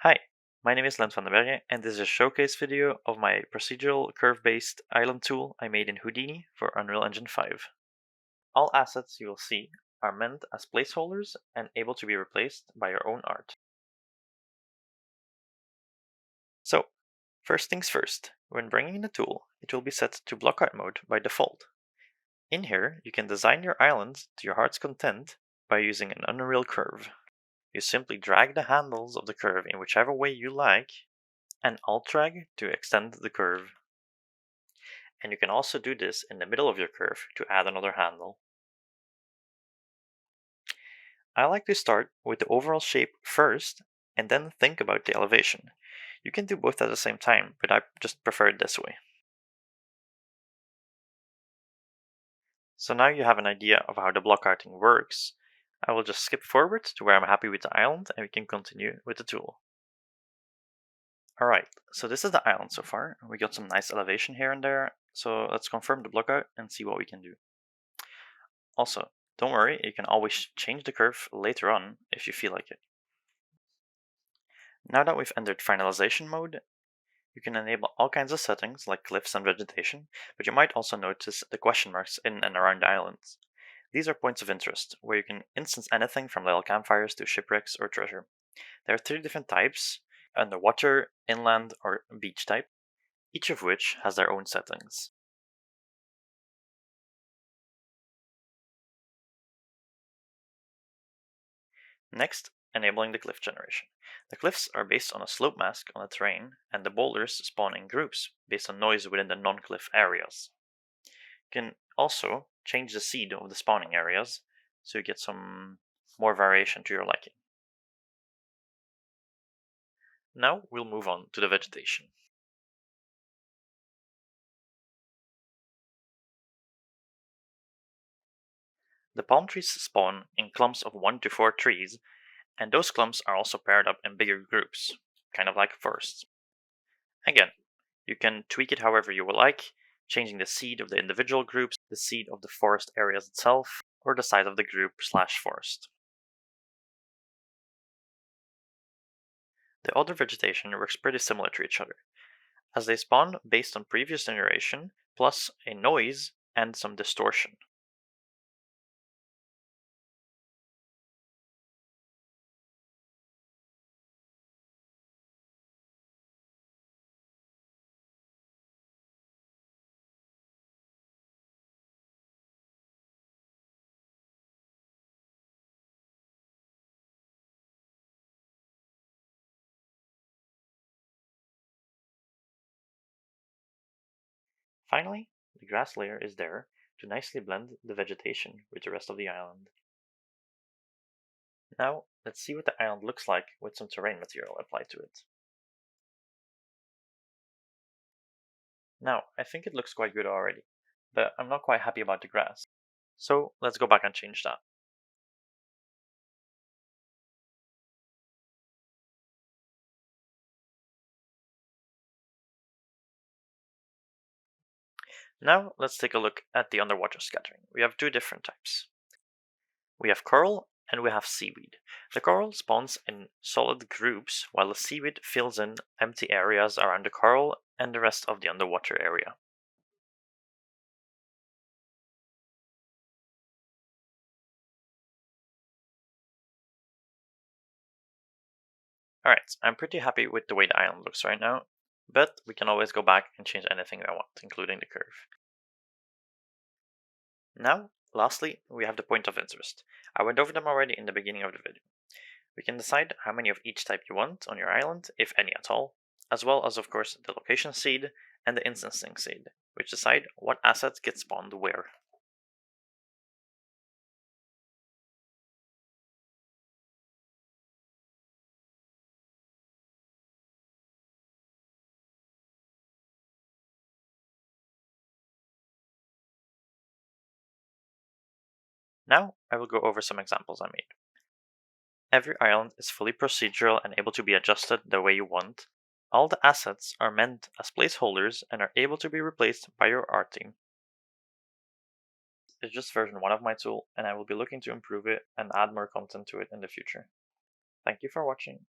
Hi, my name is Lent van den Bergen and this is a showcase video of my procedural curve-based island tool I made in Houdini for Unreal Engine 5. All assets you will see are meant as placeholders and able to be replaced by your own art. So, first things first, when bringing in the tool, it will be set to blockout mode by default. In here, you can design your island to your heart's content by using an Unreal curve. You simply drag the handles of the curve in whichever way you like and alt drag to extend the curve. And you can also do this in the middle of your curve to add another handle. I like to start with the overall shape first and then think about the elevation. You can do both at the same time, but I just prefer it this way. So now you have an idea of how the block arting works. I will just skip forward to where I'm happy with the island and we can continue with the tool. Alright, so this is the island so far. We got some nice elevation here and there, so let's confirm the block out and see what we can do. Also, don't worry, you can always change the curve later on if you feel like it. Now that we've entered finalization mode, you can enable all kinds of settings like cliffs and vegetation, but you might also notice the question marks in and around the islands. These are points of interest, where you can instance anything from little campfires to shipwrecks or treasure. There are 3 different types: underwater, inland, or beach type, each of which has their own settings. Next, enabling the cliff generation. The cliffs are based on a slope mask on the terrain, and the boulders spawn in groups based on noise within the non-cliff areas. You can also change the seed of the spawning areas, so you get some more variation to your liking. Now we'll move on to the vegetation. The palm trees spawn in clumps of 1 to 4 trees, and those clumps are also paired up in bigger groups, kind of like forests. Again, you can tweak it however you would like, changing the seed of the individual groups, the seed of the forest areas itself, or the size of the group/forest. The other vegetation works pretty similar to each other, as they spawn based on previous generation, plus a noise and some distortion. Finally, the grass layer is there to nicely blend the vegetation with the rest of the island. Now, let's see what the island looks like with some terrain material applied to it. Now, I think it looks quite good already, but I'm not quite happy about the grass. So let's go back and change that. Now let's take a look at the underwater scattering. We have 2 different types. We have coral and we have seaweed. The coral spawns in solid groups while the seaweed fills in empty areas around the coral and the rest of the underwater area. Alright, I'm pretty happy with the way the island looks right now, but we can always go back and change anything I want, including the curve. Now, lastly, we have the point of interest. I went over them already in the beginning of the video. We can decide how many of each type you want on your island, if any at all, as well as of course the location seed and the instancing seed, which decide what assets get spawned where. Now I will go over some examples I made. Every island is fully procedural and able to be adjusted the way you want. All the assets are meant as placeholders and are able to be replaced by your art team. It's just version 1 of my tool, and I will be looking to improve it and add more content to it in the future. Thank you for watching.